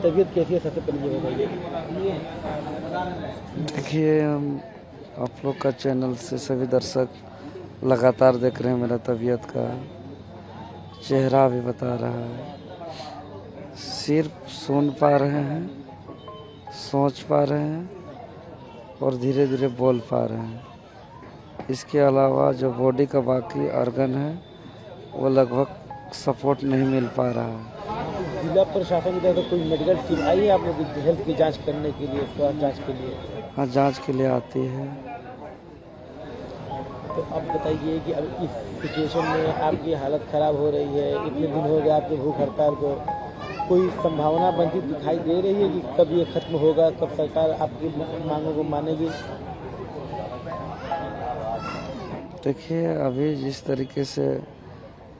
तबीयत कैसी है, सबसे पहले ये बताइए। देखिए, हम आप लोग का चैनल से सभी दर्शक लगातार देख रहे हैं। मेरा तबीयत का चेहरा भी बता रहा है। सिर्फ सुन पा रहे हैं, सोच पा रहे हैं और धीरे धीरे बोल पा रहे हैं। इसके अलावा जो बॉडी का बाकी ऑर्गन है वो लगभग सपोर्ट नहीं मिल पा रहा है। जिला प्रशासन की तरफ से कोई मेडिकल टीम आई है आप लोग की हेल्थ की जांच करने के लिए, स्वास्थ्य जांच के लिए? हाँ, जांच के लिए आती है। तो अब बताइए कि अब इस सिचुएशन में आपकी हालत ख़राब हो रही है, इतने दिन हो गए आपके भूख हड़ताल को, कोई संभावना बनती दिखाई दे रही है कि कब ये खत्म होगा, कब सरकार आपकी मांगों को मानेगी? देखिए, अभी जिस तरीके से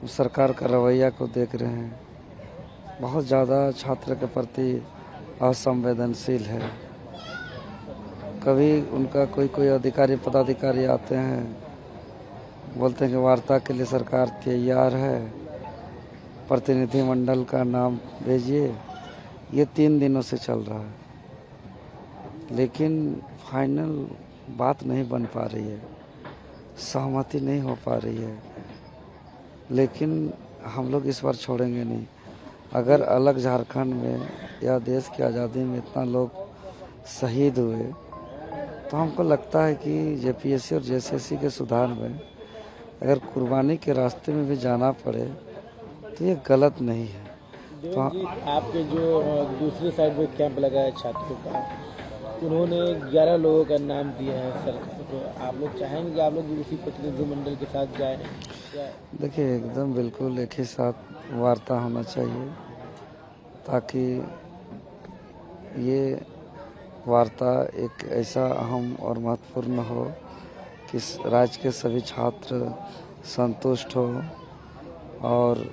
सरकार का रवैया को देख रहे हैं, बहुत ज़्यादा छात्र के प्रति असंवेदनशील है। कभी उनका कोई अधिकारी पदाधिकारी आते हैं, बोलते हैं कि वार्ता के लिए सरकार तैयार है, प्रतिनिधि मंडल का नाम भेजिए। ये 3 दिनों से चल रहा है, लेकिन फाइनल बात नहीं बन पा रही है, सहमति नहीं हो पा रही है। लेकिन हम लोग इस बार छोड़ेंगे नहीं। अगर अलग झारखंड में या देश की आज़ादी में इतना लोग शहीद हुए, तो हमको लगता है कि जेपीएससी और जेएसएससी के सुधार में अगर कुर्बानी के रास्ते में भी जाना पड़े तो ये गलत नहीं है। तो आपके जो दूसरी साइड में कैंप लगा है छात्रों का, उन्होंने 11 लोगों का नाम दिया है सरकार को। आप लोग चाहेंगे कि आप लोग उसी प्रतिनिधिमंडल के साथ जाएं? देखिए, एकदम बिल्कुल एक ही साथ वार्ता होना चाहिए, ताकि ये वार्ता एक ऐसा अहम और महत्वपूर्ण हो कि राज्य के सभी छात्र संतुष्ट हो। और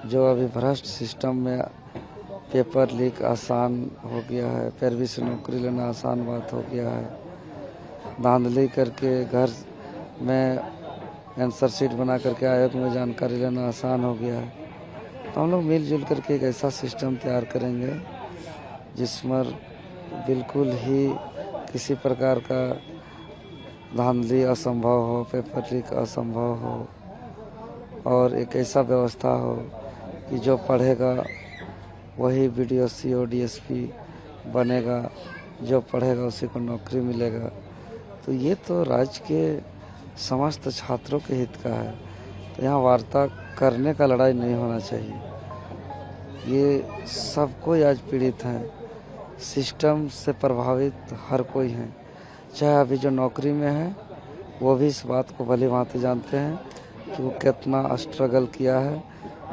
जो अभी भ्रष्ट सिस्टम में पेपर लीक आसान हो गया है, पैरवी से नौकरी लेना आसान बात हो गया है, धांधली करके घर में आंसर शीट बना करके आयोग में जानकारी लेना आसान हो गया है। तो हम लोग मिलजुल करके एक ऐसा सिस्टम तैयार करेंगे जिसमें बिल्कुल ही किसी प्रकार का धांधली असंभव हो, पेपर लीक असंभव हो, और एक ऐसा व्यवस्था हो कि जो पढ़ेगा वही वीडियो CO DSP बनेगा, जो पढ़ेगा उसी को नौकरी मिलेगा। तो ये तो राज्य के समस्त छात्रों के हित का है। तो यहाँ वार्ता करने का लड़ाई नहीं होना चाहिए। ये सब कोई आज पीड़ित हैं, सिस्टम से प्रभावित हर कोई है। चाहे अभी जो नौकरी में है वो भी इस बात को भली भांति जानते हैं कि वो कितना स्ट्रगल किया है।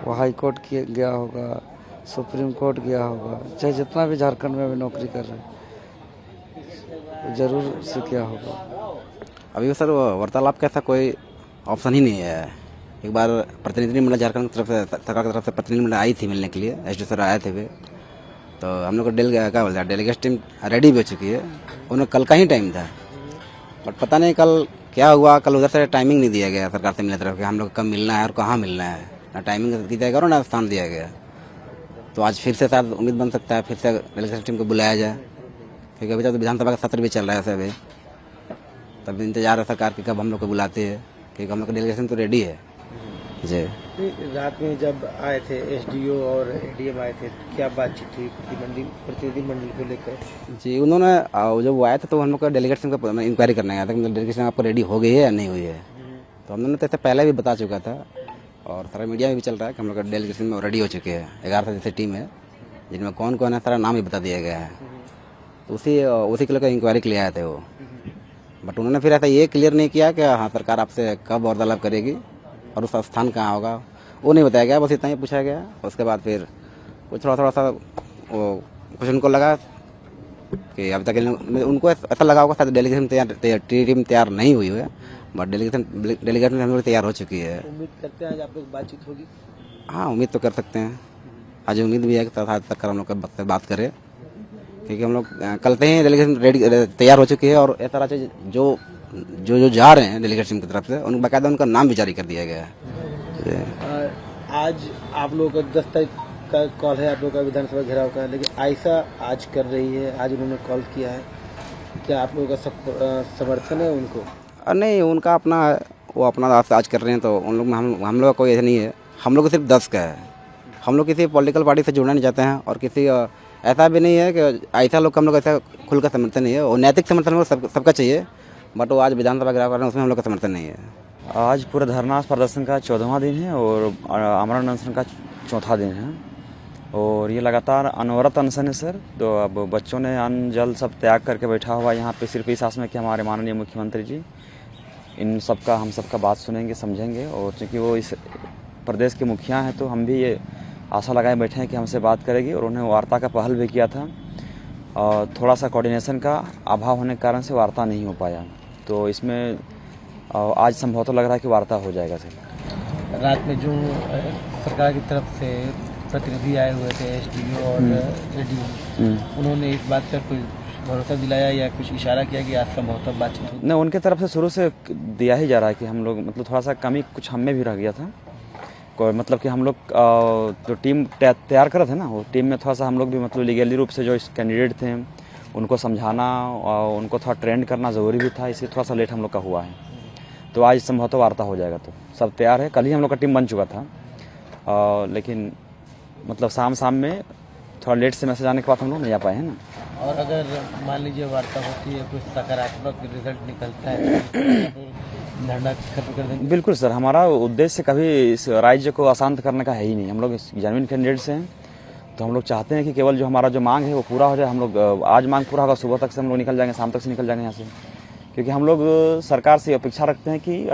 वो हाई कोर्ट गया होगा, सुप्रीम कोर्ट गया होगा, चाहे जितना भी झारखंड में अभी नौकरी कर रहे हैं, जरूर सीखा होगा। अभी सर वार्तालाप का ऐसा कोई ऑप्शन ही नहीं है। एक बार प्रतिनिधिमंडल झारखंड की तरफ से, सरकार की तरफ से प्रतिनिधिमंडल आई थी मिलने के लिए, एसडी सर आए थे वे। तो हम लोग को डेलीगेट टीम रेडी भी हो चुकी है। उन्हें कल का ही टाइम था, बट पता नहीं कल क्या हुआ। कल उधर से टाइमिंग नहीं दिया गया सरकार से मिलने तरफ कि हम लोग कब मिलना है और कहाँ मिलना है। ना टाइमिंग दिया गया और ना स्थान दिया गया। तो आज फिर से शायद उम्मीद बन सकता है फिर से डेलीगेशन टीम को बुलाया जाए, क्योंकि अभी तक विधानसभा का सत्र भी चल रहा है सभी। तब इंतजार है सरकार की कब हम लोग को बुलाते हैं, क्योंकि हम लोग का डेलीगेशन तो रेडी है जी। रात में जब आए थे एसडीओ और एडीएम आए थे, क्या बातचीत हुई प्रतिनिधिमंडल को लेकर? जी, उन्होंने जब वो आए थे तो हम लोग का डेलीगेशन का इंक्वायरी करने आया था कि डेलीगेशन आपको रेडी हो गई है या नहीं हुई है। तो हम लोगों ने तो पहले भी बता चुका था और सारा मीडिया में भी चल रहा है कि हम लोग का डेलीगेशन में रेडी हो चुके हैं। 11 जैसे टीम है जिनमें कौन कौन है, सारा नाम भी बता दिया गया है। तो उसी के लिए इंक्वायरी के लिए आए थे वो। बट उन्होंने फिर ऐसा ये क्लियर नहीं किया कि हाँ सरकार आपसे कब वार्तालाप करेगी और उसका स्थान कहाँ होगा, वो नहीं बताया गया। बस इतना ही पूछा गया। उसके बाद फिर वो थोड़ा सा वो कुछ उनको लगा कि अभी तक उनको ऐसा लगा होगा शायद डेलीगेशन टीम तैयार नहीं हुई है, बट डेलीगेशन हम लोग तैयार हो चुकी है। उम्मीद करते हैं आज आप लोग बातचीत होगी? हाँ, उम्मीद तो कर सकते हैं। आज उम्मीद भी है कि सरकार हम लोग से बात करे, क्योंकि हम लोग कल से ही डेलीगेशन रेडी तैयार हो चुकी है। और ऐसा जो जो जा रहे हैं डेलीगेशन की तरफ से उनको बाकायदा उनका नाम भी जारी कर दिया गया है। आज आप लोगों का 10 तारीख का कॉल है, आप लोगों का विधानसभा घेराव का, लेकिन आयशा आज कर रही है, आज उन्होंने कॉल किया है, क्या आप लोगों का समर्थन है उनको? नहीं, उनका अपना वो अपना आज कर रहे हैं, तो उन लोग में हम लोग का कोई ऐसा नहीं है। हम लोग को सिर्फ 10 का है। हम लोग किसी पॉलिटिकल पार्टी से जुड़ना नहीं चाहते हैं और किसी ऐसा भी नहीं है कि ऐसा लोग का हम लोग ऐसा खुल का समर्थन नहीं है। और नैतिक समर्थन हम लोग सबका चाहिए, बट वो आज विधानसभा घेराव कर रहे हैं, उसमें हम लोग का समर्थन नहीं है। आज पूरा धरना प्रदर्शन का 14वां दिन है और आमरण अनशन का 4था दिन है और ये लगातार अनवरत अनशन है सर। तो अब बच्चों ने अन्न जल सब त्याग करके बैठा हुआ यहाँ पे सिर्फ इस आस में कि हमारे माननीय मुख्यमंत्री जी इन सबका हम सबका बात सुनेंगे, समझेंगे। और चूँकि वो इस प्रदेश के मुखिया हैं तो हम भी ये आशा लगाए बैठे हैं कि हमसे बात करेगी और उन्हें वार्ता का पहल भी किया था। और थोड़ा सा कोऑर्डिनेशन का अभाव होने के कारण से वार्ता नहीं हो पाया, तो इसमें आज संभवतः लग रहा है कि वार्ता हो जाएगा सर। रात में जो सरकार की तरफ से प्रतिनिधि आए हुए थे, एसडीओ और एडीओ, उन्होंने इस बात का कोई भरोसा दिलाया या कुछ इशारा किया कि आज संभवतः बातचीत होगी? नहीं, उनके तरफ से शुरू से दिया ही जा रहा है कि हम लोग मतलब थोड़ा सा कमी कुछ हम में भी रह गया था। मतलब कि हम लोग जो टीम तैयार कर रहे थे ना, वो टीम में थोड़ा सा हम लोग भी मतलब लीगली रूप से जो कैंडिडेट थे उनको समझाना और उनको थोड़ा ट्रेंड करना ज़रूरी भी था, इसलिए थोड़ा सा लेट हम लोग का हुआ है। तो आज संभवतः वार्ता हो जाएगा, तो सब तैयार है। कल ही हम लोग का टीम बन चुका था, लेकिन मतलब शाम में थोड़ा लेट से मैसेज आने के बाद हम लोग नहीं आ पाए हैं ना। और अगर मान लीजिए वार्ता होती है, कुछ सकारात्मक रिजल्ट निकलता है तो धरना खत्म कर देंगे? बिल्कुल सर, हमारा उद्देश्य कभी इस राज्य को अशांत करने का है ही नहीं। हम लोग जेन्युइन कैंडिडेट्स हैं, तो हम लोग चाहते हैं कि केवल जो हमारा जो मांग है वो पूरा हो जाए। हम लोग आज मांग पूरा होगा, सुबह तक से हम लोग निकल जाएंगे, शाम तक से निकल जाएंगे यहाँ से, क्योंकि हम लोग सरकार से अपेक्षा रखते हैं कि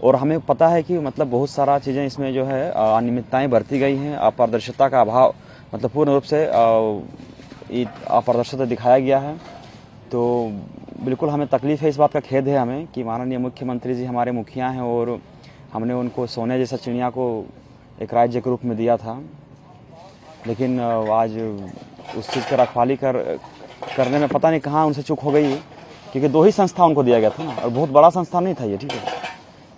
और हमें पता है कि मतलब बहुत सारा चीज़ें इसमें जो है अनियमितताएँ बरती गई हैं, अपारदर्शिता का अभाव मतलब पूर्ण रूप से अपारदर्शिता दिखाया गया है। तो बिल्कुल हमें तकलीफ है, इस बात का खेद है हमें कि माननीय मुख्यमंत्री जी हमारे मुखिया हैं और हमने उनको सोने जैसा चिड़िया को एक राज्य के रूप में दिया था, लेकिन आज उस चीज़ की रखवाली करने में पता नहीं कहाँ उनसे चूक हो गई, क्योंकि 2 ही संस्था उनको दिया गया था ना, और बहुत बड़ा संस्था नहीं था ये, ठीक है।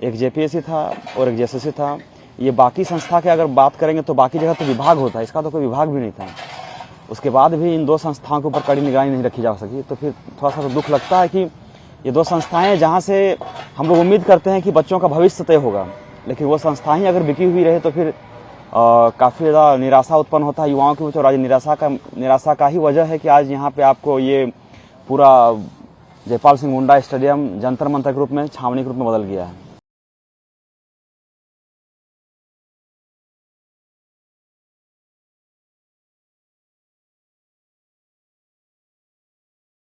एक जेपीएससी था और एक जेएसएससी था। ये बाकी संस्था के अगर बात करेंगे तो बाकी जगह तो विभाग होता है, इसका तो कोई विभाग भी नहीं था। उसके बाद भी इन 2 संस्थाओं के ऊपर कड़ी निगरानी नहीं रखी जा सकी, तो फिर थोड़ा सा तो दुख लगता है कि ये 2 संस्थाएं जहां से हम लोग उम्मीद करते हैं कि बच्चों का भविष्य तय होगा, लेकिन वो संस्थाएं अगर बिकी हुई रहे तो फिर काफ़ी ज़्यादा निराशा उत्पन्न होता है युवाओं के बीच। और आज निराशा का ही वजह है कि आज यहाँ पे आपको ये पूरा जयपाल सिंह मुंडा स्टेडियम जंतर मंतर के रूप में, छावनी के रूप में बदल गया है।